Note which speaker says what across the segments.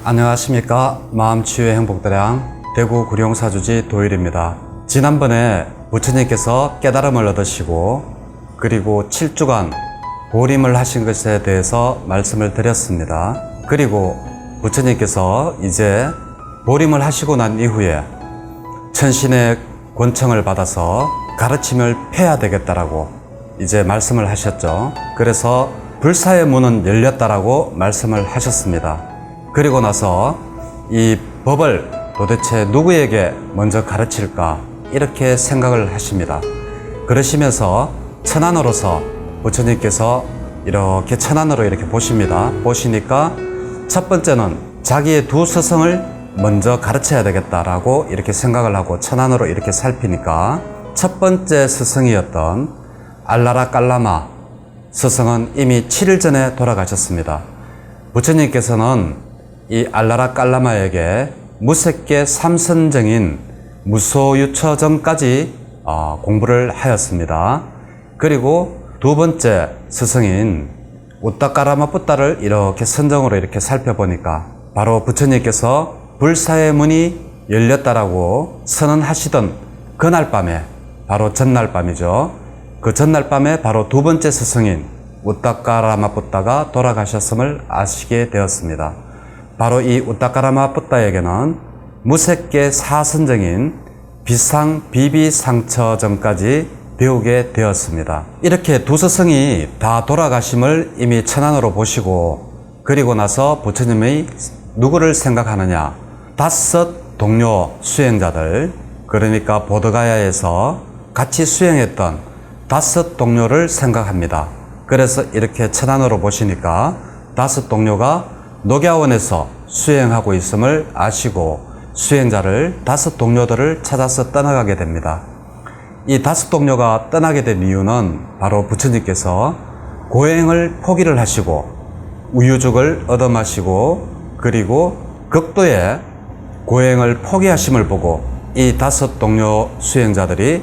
Speaker 1: 안녕하십니까. 마음치유의 행복대량 대구 구룡사주지 도일입니다. 지난번에 부처님께서 깨달음을 얻으시고 그리고 7주간 보림을 하신 것에 대해서 말씀을 드렸습니다. 그리고 부처님께서 이제 보림을 하시고 난 이후에 천신의 권청을 받아서 가르침을 펴야 되겠다라고 이제 말씀을 하셨죠. 그래서 불사의 문은 열렸다라고 말씀을 하셨습니다. 그리고 나서 이 법을 도대체 누구에게 먼저 가르칠까 이렇게 생각을 하십니다. 그러시면서 천안으로서 부처님께서 이렇게 천안으로 이렇게 보십니다. 보시니까 첫 번째는 자기의 두 스승을 먼저 가르쳐야 되겠다라고 이렇게 생각을 하고 천안으로 이렇게 살피니까 첫 번째 스승이었던 알라라 깔라마 스승은 이미 7일 전에 돌아가셨습니다. 부처님께서는 이 알라라 깔라마에게 무색계 삼선정인 무소유처정까지 공부를 하였습니다. 그리고 두 번째 스승인 우따까라마 붓다를 이렇게 선정으로 이렇게 살펴보니까 바로 부처님께서 불사의 문이 열렸다라고 선언하시던 그날 밤에, 바로 전날 밤이죠. 그 전날 밤에 바로 두 번째 스승인 우따까라마 붓다가 돌아가셨음을 아시게 되었습니다. 바로 이 우따까라마 붓다에게는 무색계 사선정인 비상비비상처정까지 배우게 되었습니다. 이렇게 두 스승이 다 돌아가심을 이미 천안으로 보시고 그리고 나서 부처님이 누구를 생각하느냐, 5 동료 수행자들, 그러니까 보드가야에서 같이 수행했던 5 동료를 생각합니다. 그래서 이렇게 천안으로 보시니까 5 동료가 녹야원에서 수행하고 있음을 아시고 수행자를 5 동료들을 찾아서 떠나가게 됩니다. 이 5 동료가 떠나게 된 이유는 바로 부처님께서 고행을 포기를 하시고 우유죽을 얻어 마시고 그리고 극도의 고행을 포기하심을 보고 이 5 동료 수행자들이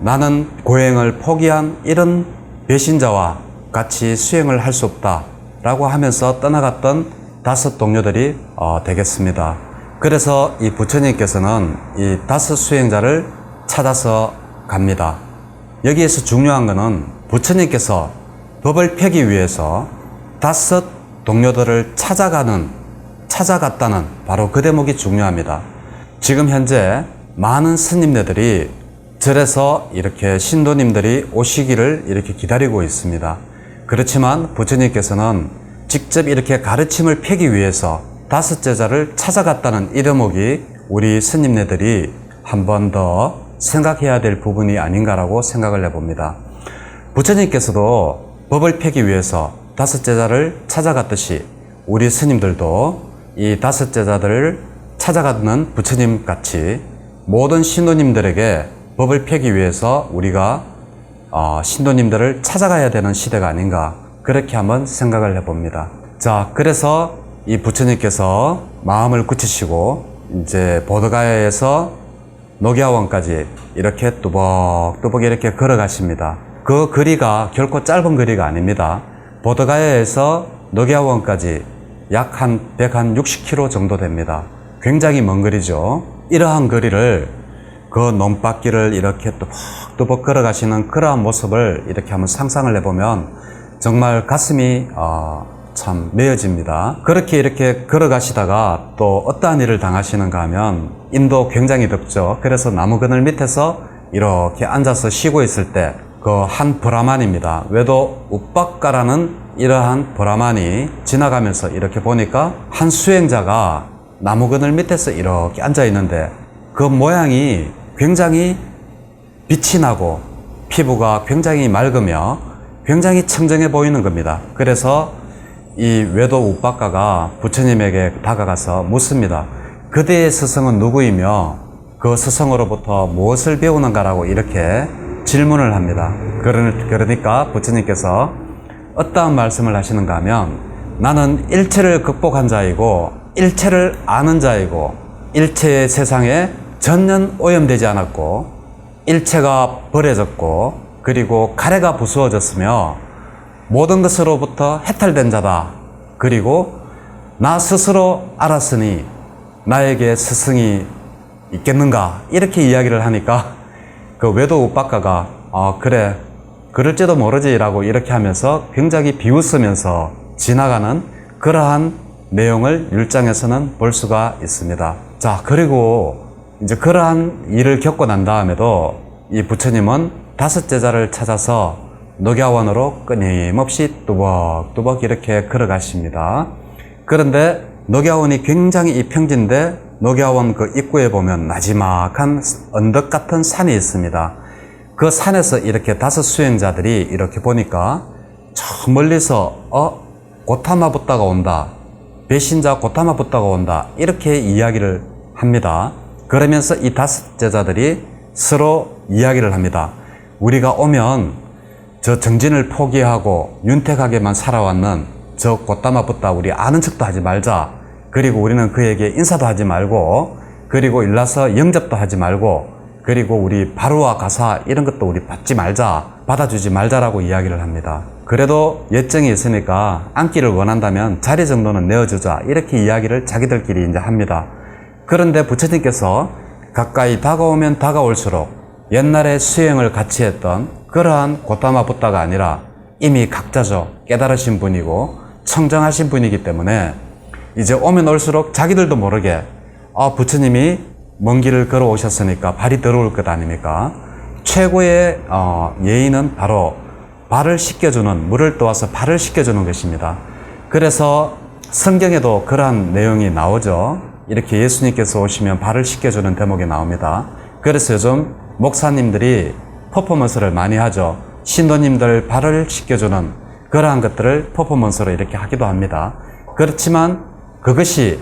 Speaker 1: 나는 고행을 포기한 이런 배신자와 같이 수행을 할 수 없다 라고 하면서 떠나갔던 5 동료들이 되겠습니다. 그래서 이 부처님께서는 이 5 수행자를 찾아서 갑니다. 여기에서 중요한 것은 부처님께서 법을 펴기 위해서 5 동료들을 찾아갔다는 바로 그 대목이 중요합니다. 지금 현재 많은 스님네들이 절에서 이렇게 신도님들이 오시기를 이렇게 기다리고 있습니다. 그렇지만 부처님께서는 직접 이렇게 가르침을 펴기 위해서 5 제자를 찾아갔다는 이 대목이 우리 스님네들이 한 번 더 생각해야 될 부분이 아닌가라고 생각을 해봅니다. 부처님께서도 법을 펴기 위해서 5 제자를 찾아갔듯이 우리 스님들도 이 5 제자들을 찾아가는 부처님 같이 모든 신도님들에게 법을 펴기 위해서 우리가 신도님들을 찾아가야 되는 시대가 아닌가 그렇게 한번 생각을 해봅니다. 자, 그래서 이 부처님께서 마음을 굳히시고 이제 보드가야에서 녹야원까지 이렇게 뚜벅뚜벅 이렇게 걸어가십니다. 그 거리가 결코 짧은 거리가 아닙니다. 보드가야에서 녹야원까지 약 한 160km 정도 됩니다. 굉장히 먼 거리죠. 이러한 거리를 그 논밭길을 이렇게 뚜벅뚜벅 걸어가시는 그러한 모습을 이렇게 한번 상상을 해보면 정말 가슴이 참 메어집니다. 그렇게 이렇게 걸어가시다가 또 어떠한 일을 당하시는가 하면 인도 굉장히 덥죠. 그래서 나무 그늘 밑에서 이렇게 앉아서 쉬고 있을 때 그 한 브라만입니다. 외도 우빠까라는 이러한 브라만이 지나가면서 이렇게 보니까 한 수행자가 나무 그늘 밑에서 이렇게 앉아 있는데 그 모양이 굉장히 빛이 나고 피부가 굉장히 맑으며 굉장히 청정해 보이는 겁니다. 그래서 이 외도 우빠까가 부처님에게 다가가서 묻습니다. 그대의 스승은 누구이며 그 스승으로부터 무엇을 배우는가라고 이렇게 질문을 합니다. 그러니까 부처님께서 어떠한 말씀을 하시는가 하면 나는 일체를 극복한 자이고 일체를 아는 자이고 일체의 세상에 전혀 오염되지 않았고 일체가 버려졌고 그리고 가래가 부수어졌으며 모든 것으로부터 해탈된 자다. 그리고 나 스스로 알았으니 나에게 스승이 있겠는가? 이렇게 이야기를 하니까 그 외도 욱박가가 그래, 그럴지도 모르지 라고 이렇게 하면서 굉장히 비웃으면서 지나가는 그러한 내용을 율장에서는 볼 수가 있습니다. 자, 그리고 이제 그러한 일을 겪고 난 다음에도 이 부처님은 5 제자를 찾아서 녹야원으로 끊임없이 뚜벅뚜벅 이렇게 걸어가십니다. 그런데 녹야원이 굉장히 이 평지인데 녹야원 그 입구에 보면 나지막한 언덕 같은 산이 있습니다. 그 산에서 이렇게 5 수행자들이 이렇게 보니까 저 멀리서 고타마 붓다가 온다, 배신자 고타마 붓다가 온다, 이렇게 이야기를 합니다. 그러면서 이 5 제자들이 서로 이야기를 합니다. 우리가 오면 저 정진을 포기하고 윤택하게만 살아왔는 저 고타마 붓다 우리 아는 척도 하지 말자. 그리고 우리는 그에게 인사도 하지 말고, 그리고 일나서 영접도 하지 말고, 그리고 우리 바루와 가사 이런 것도 우리 받지 말자, 받아주지 말자라고 이야기를 합니다. 그래도 예정이 있으니까 앉기를 원한다면 자리 정도는 내어주자, 이렇게 이야기를 자기들끼리 이제 합니다. 그런데 부처님께서 가까이 다가오면 다가올수록 옛날에 수행을 같이 했던 그러한 고타마 붓다가 아니라 이미 각자죠, 깨달으신 분이고 청정하신 분이기 때문에 이제 오면 올수록 자기들도 모르게 부처님이 먼 길을 걸어 오셨으니까 발이 더러울 것 아닙니까? 최고의 예의는 바로 발을 씻겨주는, 물을 떠와서 발을 씻겨주는 것입니다. 그래서 성경에도 그러한 내용이 나오죠. 이렇게 예수님께서 오시면 발을 씻겨주는 대목이 나옵니다. 그래서 요즘 목사님들이 퍼포먼스를 많이 하죠. 신도님들 발을 씻겨주는 그러한 것들을 퍼포먼스로 이렇게 하기도 합니다. 그렇지만 그것이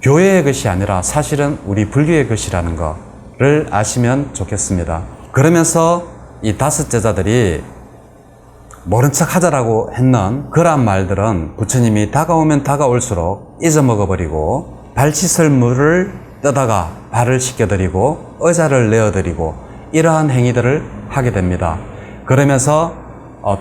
Speaker 1: 교회의 것이 아니라 사실은 우리 불교의 것이라는 것을 아시면 좋겠습니다. 그러면서 이 5 제자들이 모른 척 하자라고 했는 그러한 말들은 부처님이 다가오면 다가올수록 잊어먹어버리고 발 씻을 물을 떠다가 발을 씻겨드리고 의자를 내어드리고 이러한 행위들을 하게 됩니다. 그러면서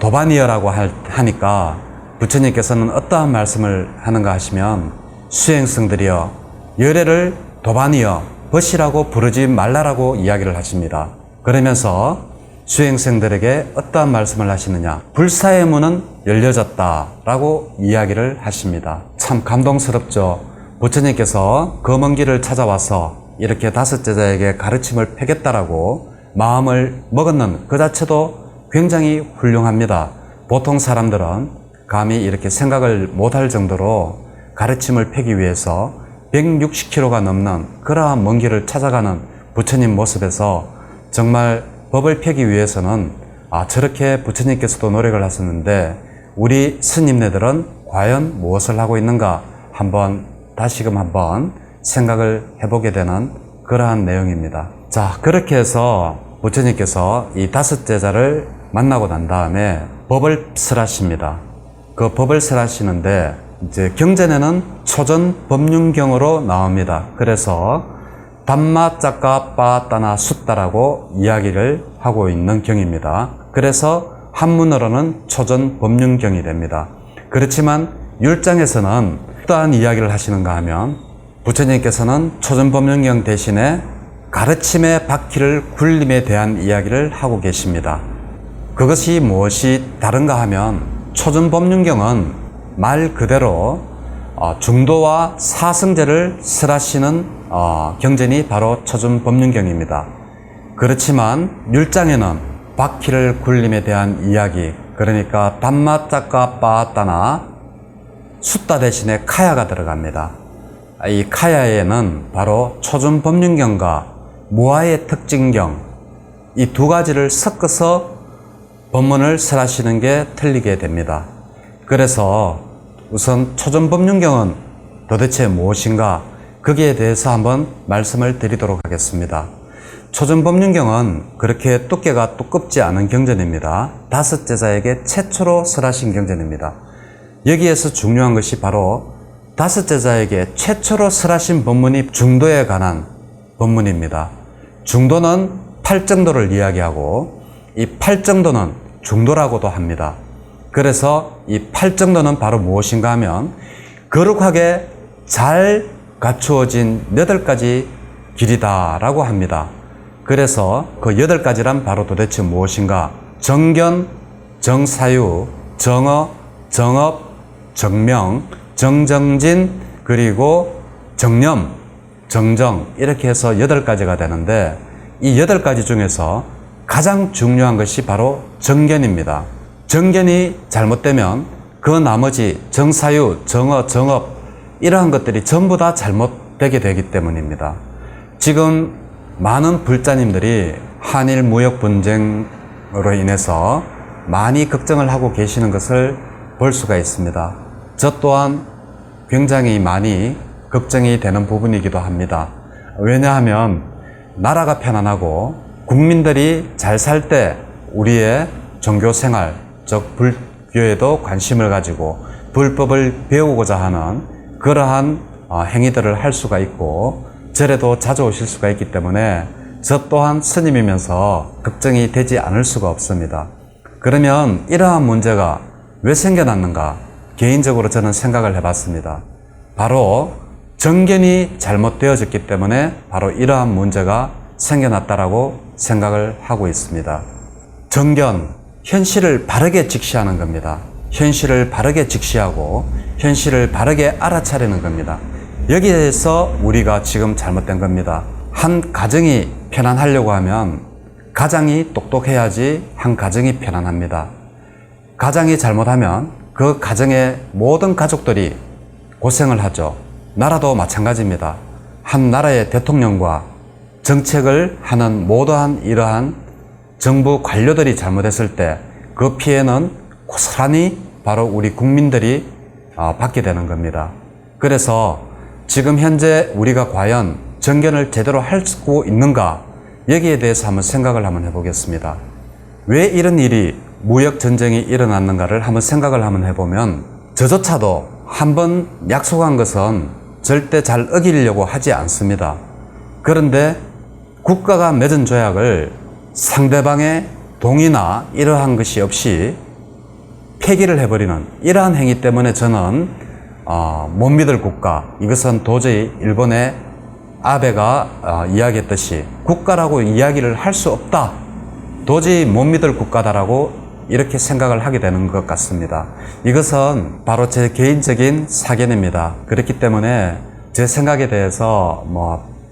Speaker 1: 도반이여라고 하니까 부처님께서는 어떠한 말씀을 하는가 하시면 수행성들이여 열애를 도반이여 벗이라고 부르지 말라라고 이야기를 하십니다. 그러면서 수행생들에게 어떠한 말씀을 하시느냐, 불사의 문은 열려졌다라고 이야기를 하십니다. 참 감동스럽죠. 부처님께서 그 먼 길을 찾아와서 이렇게 5 제자에게 가르침을 펴겠다라고 마음을 먹었는 그 자체도 굉장히 훌륭합니다. 보통 사람들은 감히 이렇게 생각을 못할 정도로 가르침을 펴기 위해서 160km가 넘는 그러한 먼 길을 찾아가는 부처님 모습에서 정말 법을 펴기 위해서는 저렇게 부처님께서도 노력을 하셨는데 우리 스님네들은 과연 무엇을 하고 있는가 다시금 한번 생각을 해보게 되는 그러한 내용입니다. 자, 그렇게 해서 부처님께서 이 5 제자를 만나고 난 다음에 법을 설하십니다. 그 법을 설하시는데 이제 경전에는 초전법륜경으로 나옵니다. 그래서 담마짜까빠따나 숫다라고 이야기를 하고 있는 경입니다. 그래서 한문으로는 초전법륜경이 됩니다. 그렇지만 율장에서는 어떠한 이야기를 하시는가 하면 부처님께서는 초전법륜경 대신에 가르침의 바퀴를 굴림에 대한 이야기를 하고 계십니다. 그것이 무엇이 다른가 하면 초전법륜경은 말 그대로 중도와 사성제를 설하시는 경전이 바로 초전법륜경입니다. 그렇지만 율장에는 바퀴를 굴림에 대한 이야기, 그러니까 담마짜까빠따나 숫다 대신에 카야가 들어갑니다. 이 카야에는 바로 초전법륜경과 무아의 특징경, 이 2 가지를 섞어서 법문을 설하시는 게 틀리게 됩니다. 그래서 우선 초전법륜경은 도대체 무엇인가, 거기에 대해서 한번 말씀을 드리도록 하겠습니다. 초전법륜경은 그렇게 두께가 두껍지 않은 경전입니다. 5 제자에게 최초로 설하신 경전입니다. 여기에서 중요한 것이 바로 5 제자에게 최초로 설하신 법문이 중도에 관한 법문입니다. 중도는 8정도를 이야기하고 이 8정도는 중도라고도 합니다. 그래서 이 8정도는 바로 무엇인가 하면 거룩하게 잘 갖추어진 8가지 길이다라고 합니다. 그래서 그 8가지란 바로 도대체 무엇인가? 정견, 정사유, 정어, 정업, 정명, 정정진, 그리고 정념, 정정, 이렇게 해서 8가지가 되는데, 이 8가지 중에서 가장 중요한 것이 바로 정견입니다. 정견이 잘못되면 그 나머지 정사유, 정어, 정업, 이러한 것들이 전부 다 잘못되게 되기 때문입니다. 지금 많은 불자님들이 한일 무역 분쟁으로 인해서 많이 걱정을 하고 계시는 것을 볼 수가 있습니다. 저 또한 굉장히 많이 걱정이 되는 부분이기도 합니다. 왜냐하면 나라가 편안하고 국민들이 잘 살 때 우리의 종교생활, 즉 불교에도 관심을 가지고 불법을 배우고자 하는 그러한 행위들을 할 수가 있고 절에도 자주 오실 수가 있기 때문에 저 또한 스님이면서 걱정이 되지 않을 수가 없습니다. 그러면 이러한 문제가 왜 생겨났는가? 개인적으로 저는 생각을 해봤습니다. 바로 정견이 잘못되어졌기 때문에 바로 이러한 문제가 생겨났다라고 생각을 하고 있습니다. 정견, 현실을 바르게 직시하는 겁니다. 현실을 바르게 직시하고 현실을 바르게 알아차리는 겁니다. 여기에서 우리가 지금 잘못된 겁니다. 한 가정이 편안하려고 하면 가장이 똑똑해야지 한 가정이 편안합니다. 가장이 잘못하면 그 가정의 모든 가족들이 고생을 하죠. 나라도 마찬가지입니다. 한 나라의 대통령과 정책을 하는 모든 이러한 정부 관료들이 잘못했을 때 그 피해는 고스란히 바로 우리 국민들이 받게 되는 겁니다. 그래서 지금 현재 우리가 과연 정견을 제대로 할 수 있는가? 여기에 대해서 한번 생각을 한번 해보겠습니다. 왜 이런 일이 무역 전쟁이 일어났는가를 한번 생각을 한번 해보면 저조차도 한번 약속한 것은 절대 잘 어기려고 하지 않습니다. 그런데 국가가 맺은 조약을 상대방의 동의나 이러한 것이 없이 폐기를 해버리는 이러한 행위 때문에 저는 못 믿을 국가, 이것은 도저히 일본의 아베가 이야기했듯이 국가라고 이야기를 할 수 없다, 도저히 못 믿을 국가다라고 이렇게 생각을 하게 되는 것 같습니다. 이것은 바로 제 개인적인 사견입니다. 그렇기 때문에 제 생각에 대해서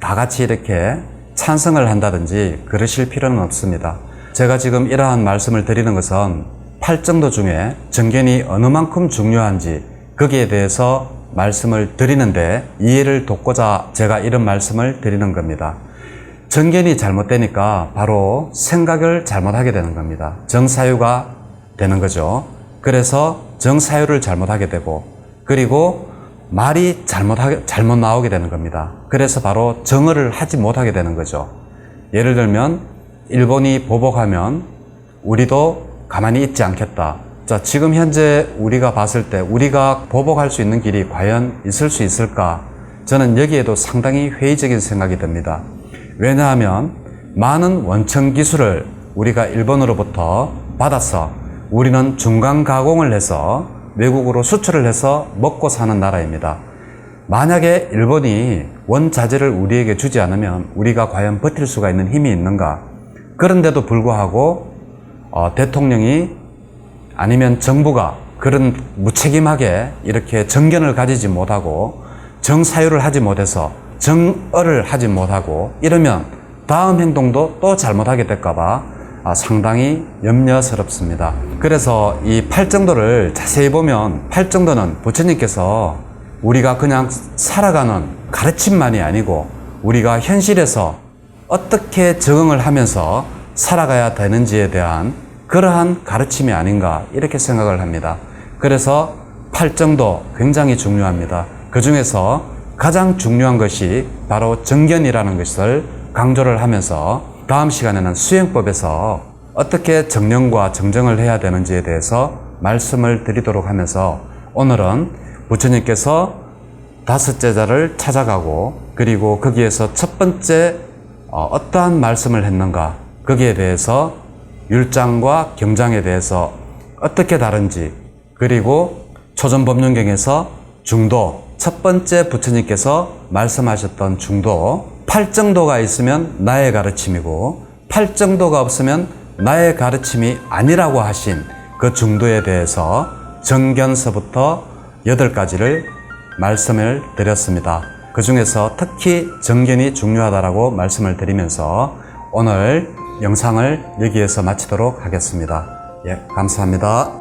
Speaker 1: 다 같이 이렇게 찬성을 한다든지 그러실 필요는 없습니다. 제가 지금 이러한 말씀을 드리는 것은 팔정도 중에 정견이 어느 만큼 중요한지 거기에 대해서 말씀을 드리는데 이해를 돕고자 제가 이런 말씀을 드리는 겁니다. 정견이 잘못되니까 바로 생각을 잘못하게 되는 겁니다. 정사유가 되는 거죠. 그래서 정사유를 잘못하게 되고 그리고 말이 잘못 나오게 되는 겁니다. 그래서 바로 정어를 하지 못하게 되는 거죠. 예를 들면 일본이 보복하면 우리도 가만히 있지 않겠다. 자, 지금 현재 우리가 봤을 때 우리가 보복할 수 있는 길이 과연 있을 수 있을까? 저는 여기에도 상당히 회의적인 생각이 듭니다. 왜냐하면 많은 원천 기술을 우리가 일본으로부터 받아서 우리는 중간 가공을 해서 외국으로 수출을 해서 먹고 사는 나라입니다. 만약에 일본이 원자재를 우리에게 주지 않으면 우리가 과연 버틸 수가 있는 힘이 있는가? 그런데도 불구하고 대통령이 아니면 정부가 그런 무책임하게 이렇게 정견을 가지지 못하고 정사유를 하지 못해서 정어를 하지 못하고 이러면 다음 행동도 또 잘못하게 될까봐 상당히 염려스럽습니다. 그래서 이 팔정도를 자세히 보면 팔정도는 부처님께서 우리가 그냥 살아가는 가르침만이 아니고 우리가 현실에서 어떻게 적응을 하면서 살아가야 되는지에 대한 그러한 가르침이 아닌가 이렇게 생각을 합니다. 그래서 팔정도 굉장히 중요합니다. 그 중에서 가장 중요한 것이 바로 정견이라는 것을 강조를 하면서 다음 시간에는 수행법에서 어떻게 정령과 정정을 해야 되는지에 대해서 말씀을 드리도록 하면서 오늘은 부처님께서 5제자를 찾아가고 그리고 거기에서 첫 번째 어떠한 말씀을 했는가 거기에 대해서 율장과 경장에 대해서 어떻게 다른지 그리고 초전법륜경에서 중도, 첫 번째 부처님께서 말씀하셨던 중도, 팔정도가 있으면 나의 가르침이고 팔정도가 없으면 나의 가르침이 아니라고 하신 그 중도에 대해서 정견서부터 8가지를 말씀을 드렸습니다. 그 중에서 특히 정견이 중요하다고 말씀을 드리면서 오늘 영상을 여기에서 마치도록 하겠습니다. 예, 감사합니다.